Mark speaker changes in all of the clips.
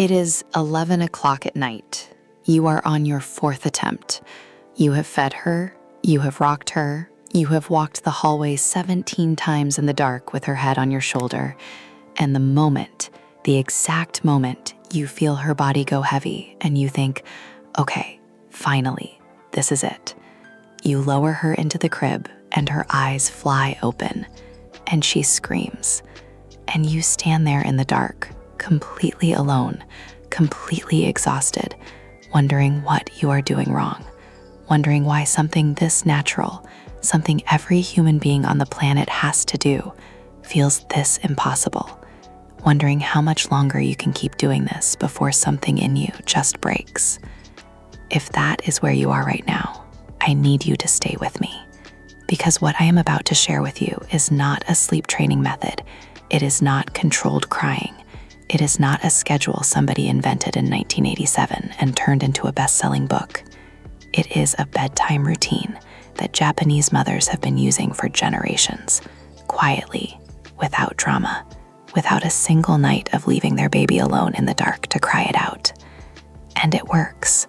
Speaker 1: It is 11 o'clock at night. You are on your fourth attempt. You have fed her, you have rocked her, you have walked the hallway 17 times in the dark with her head on your shoulder, and the exact moment, you feel her body go heavy and you think, okay, finally, this is it. You lower her into the crib and her eyes fly open and she screams. And you stand there in the dark, completely alone, completely exhausted, wondering what you are doing wrong, wondering why something this natural, something every human being on the planet has to do, feels this impossible, wondering how much longer you can keep doing this before something in you just breaks. If that is where you are right now, I need you to stay with me, because what I am about to share with you is not a sleep training method. It is not controlled crying. It is not a schedule somebody invented in 1987 and turned into a best-selling book. It is a bedtime routine that Japanese mothers have been using for generations, quietly, without drama, without a single night of leaving their baby alone in the dark to cry it out. And it works.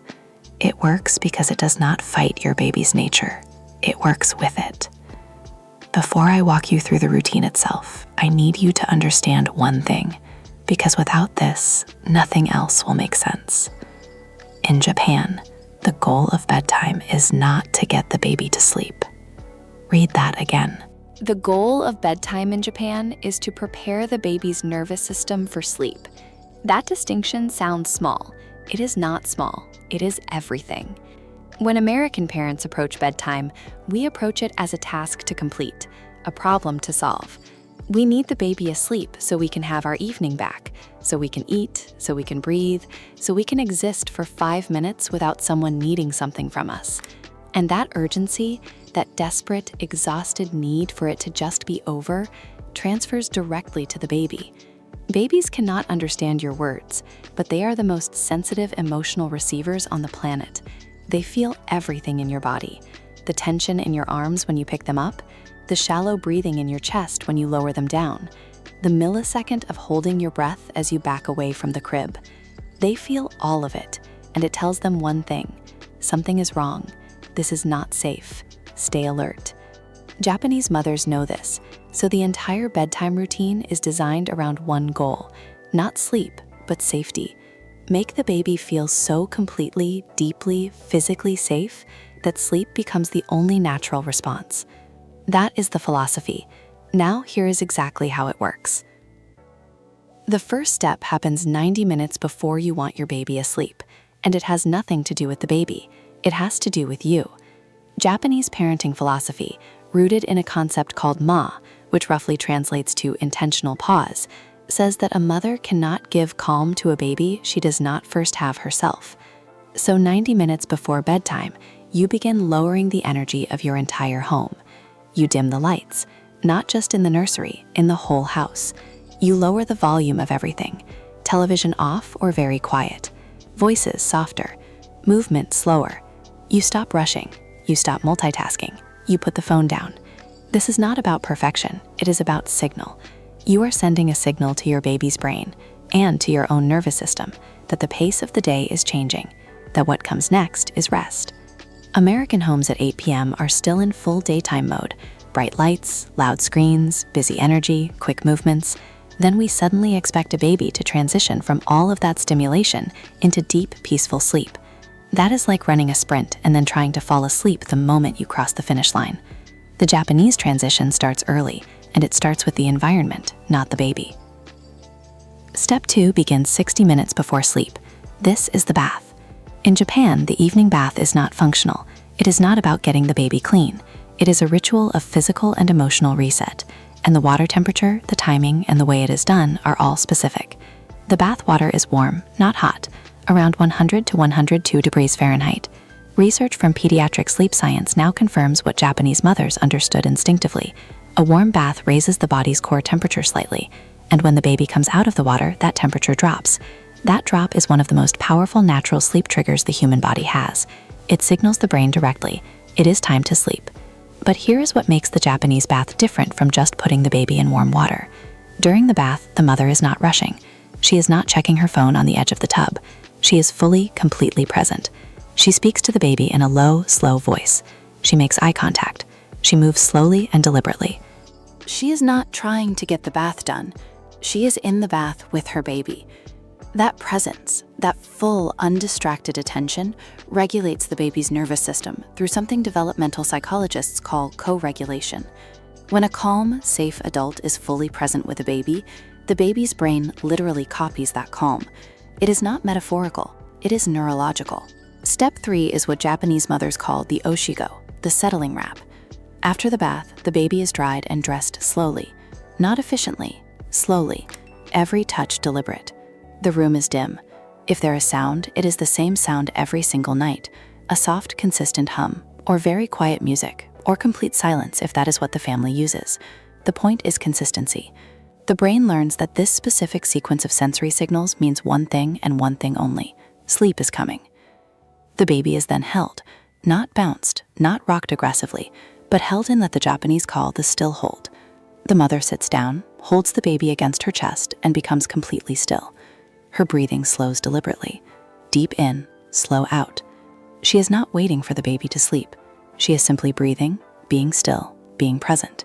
Speaker 1: It works because it does not fight your baby's nature. It works with it. Before I walk you through the routine itself, I need you to understand one thing, because without this, nothing else will make sense. In Japan, the goal of bedtime is not to get the baby to sleep. Read that again.
Speaker 2: The goal of bedtime in Japan is to prepare the baby's nervous system for sleep. That distinction sounds small. It is not small. It is everything. When American parents approach bedtime, we approach it as a task to complete, a problem to solve. We need the baby asleep so we can have our evening back, so we can eat, so we can breathe, so we can exist for 5 minutes without someone needing something from us. And that urgency, that desperate, exhausted need for it to just be over, transfers directly to the baby. Babies cannot understand your words, but they are the most sensitive emotional receivers on the planet. They feel everything in your body, the tension in your arms when you pick them up, the shallow breathing in your chest when you lower them down, the millisecond of holding your breath as you back away from the crib. They feel all of it, and it tells them one thing: something is wrong. This is not safe. Stay alert. Japanese mothers know this, so the entire bedtime routine is designed around one goal: not sleep, but safety. Make the baby feel so completely, deeply, physically safe that sleep becomes the only natural response. That is the philosophy. Now, here is exactly how it works. The first step happens 90 minutes before you want your baby asleep, and it has nothing to do with the baby. It has to do with you. Japanese parenting philosophy, rooted in a concept called ma, which roughly translates to intentional pause, says that a mother cannot give calm to a baby she does not first have herself. So 90 minutes before bedtime, you begin lowering the energy of your entire home. You dim the lights, not just in the nursery, in the whole house. You lower the volume of everything. Television off or very quiet. Voices softer. Movement slower. You stop rushing. You stop multitasking. You put the phone down. This is not about perfection. It is about signal. You are sending a signal to your baby's brain and to your own nervous system that the pace of the day is changing, that what comes next is rest. American homes at 8 p.m. are still in full daytime mode: bright lights, loud screens, busy energy, quick movements. Then we suddenly expect a baby to transition from all of that stimulation into deep, peaceful sleep. That is like running a sprint and then trying to fall asleep the moment you cross the finish line. The Japanese transition starts early, and it starts with the environment, not the baby. Step 2 begins 60 minutes before sleep. This is the bath. In Japan, the evening bath is not functional. It is not about getting the baby clean. It is a ritual of physical and emotional reset, and the water temperature, the timing, and the way it is done are all specific. The bath water is warm, not hot, around 100 to 102 degrees Fahrenheit. Research from pediatric sleep science now confirms what Japanese mothers understood instinctively. A warm bath raises the body's core temperature slightly, and when the baby comes out of the water, that temperature drops. That drop is one of the most powerful natural sleep triggers the human body has. It signals the brain directly: it is time to sleep. But here is what makes the Japanese bath different from just putting the baby in warm water. During the bath, the mother is not rushing.
Speaker 1: She is not checking her phone on the edge of the tub. She is fully, completely present. She speaks to the baby in a low, slow voice. She makes eye contact. She moves slowly and deliberately. She is not trying to get the bath done. She is in the bath with her baby. That presence, that full, undistracted attention, regulates the baby's nervous system through something developmental psychologists call co-regulation. When a calm, safe adult is fully present with a baby, the baby's brain literally copies that calm. It is not metaphorical, it is neurological. Step 3 is what Japanese mothers call the Oshiego, the settling wrap. After the bath, the baby is dried and dressed slowly. Not efficiently, slowly. Every touch deliberate. The room is dim. If there is sound, it is the same sound every single night. A soft, consistent hum, or very quiet music, or complete silence if that is what the family uses. The point is consistency. The brain learns that this specific sequence of sensory signals means one thing and one thing only. Sleep is coming. The baby is then held, not bounced, not rocked aggressively, but held in what the Japanese call the still hold. The mother sits down, holds the baby against her chest, and becomes completely still. Her breathing slows deliberately. Deep in, slow out. She is not waiting for the baby to sleep. She is simply breathing, being still, being present.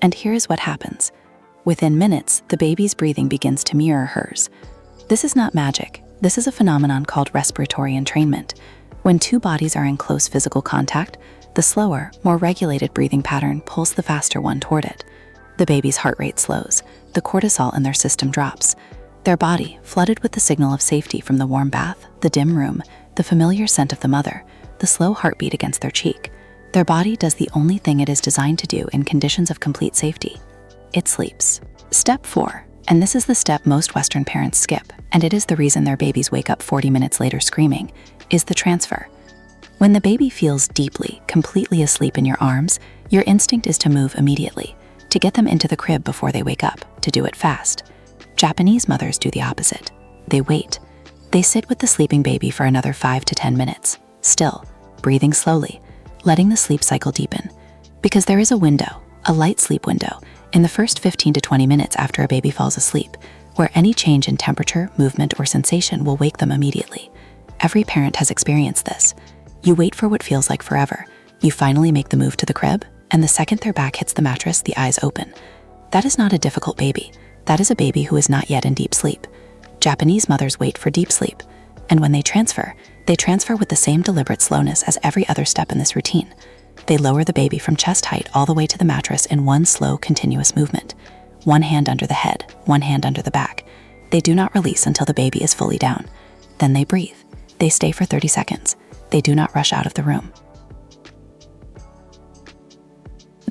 Speaker 1: And here is what happens. Within minutes, the baby's breathing begins to mirror hers. This is not magic. This is a phenomenon called respiratory entrainment. When two bodies are in close physical contact, the slower, more regulated breathing pattern pulls the faster one toward it. The baby's heart rate slows. The cortisol in their system drops. Their body, flooded with the signal of safety from the warm bath, the dim room, the familiar scent of the mother, the slow heartbeat against their cheek. Their body does the only thing it is designed to do in conditions of complete safety. It sleeps. Step 4, and this is the step most Western parents skip, and it is the reason their babies wake up 40 minutes later screaming, is the transfer. When the baby feels deeply, completely asleep in your arms, your instinct is to move immediately, to get them into the crib before they wake up, to do it fast. Japanese mothers do the opposite. They wait. They sit with the sleeping baby for another 5 to 10 minutes, still, breathing slowly, letting the sleep cycle deepen. Because there is a window, a light sleep window, in the first 15 to 20 minutes after a baby falls asleep, where any change in temperature, movement, or sensation will wake them immediately. Every parent has experienced this. You wait for what feels like forever. You finally make the move to the crib, and the second their back hits the mattress, the eyes open. That is not a difficult baby. That is a baby who is not yet in deep sleep. Japanese mothers wait for deep sleep, and when they transfer with the same deliberate slowness as every other step in this routine. They lower the baby from chest height all the way to the mattress in one slow, continuous movement. One hand under the head, one hand under the back. They do not release until the baby is fully down. Then they breathe. They stay for 30 seconds. They do not rush out of the room.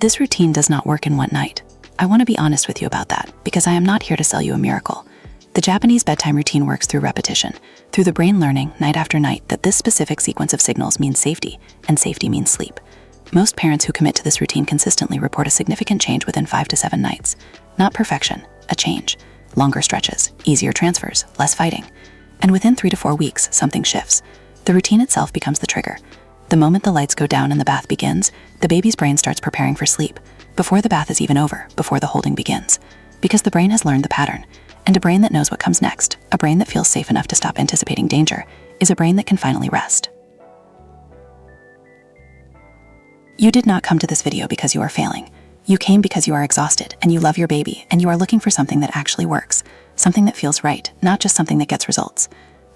Speaker 1: This routine does not work in one night. I want to be honest with you about that, because I am not here to sell you a miracle. The Japanese bedtime routine works through repetition, through the brain learning, night after night, that this specific sequence of signals means safety, and safety means sleep. Most parents who commit to this routine consistently report a significant change within 5 to 7 nights. Not perfection, a change. Longer stretches, easier transfers, less fighting. And within 3 to 4 weeks, something shifts. The routine itself becomes the trigger. The moment the lights go down and the bath begins, the baby's brain starts preparing for sleep, before the bath is even over, before the holding begins. Because the brain has learned the pattern. And a brain that knows what comes next, a brain that feels safe enough to stop anticipating danger, is a brain that can finally rest. You did not come to this video because you are failing. You came because you are exhausted and you love your baby and you are looking for something that actually works, something that feels right, not just something that gets results.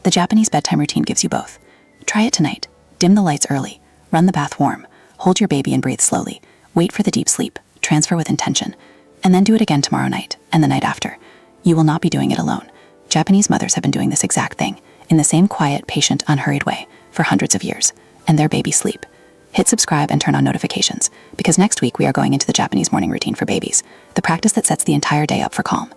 Speaker 1: The Japanese bedtime routine gives you both. Try it tonight. Dim the lights early, run the bath warm, hold your baby and breathe slowly, wait for the deep sleep, transfer with intention, and then do it again tomorrow night and the night after. You will not be doing it alone. Japanese mothers have been doing this exact thing, in the same quiet, patient, unhurried way, for hundreds of years, and their babies sleep. Hit subscribe and turn on notifications, because next week we are going into the Japanese morning routine for babies, the practice that sets the entire day up for calm.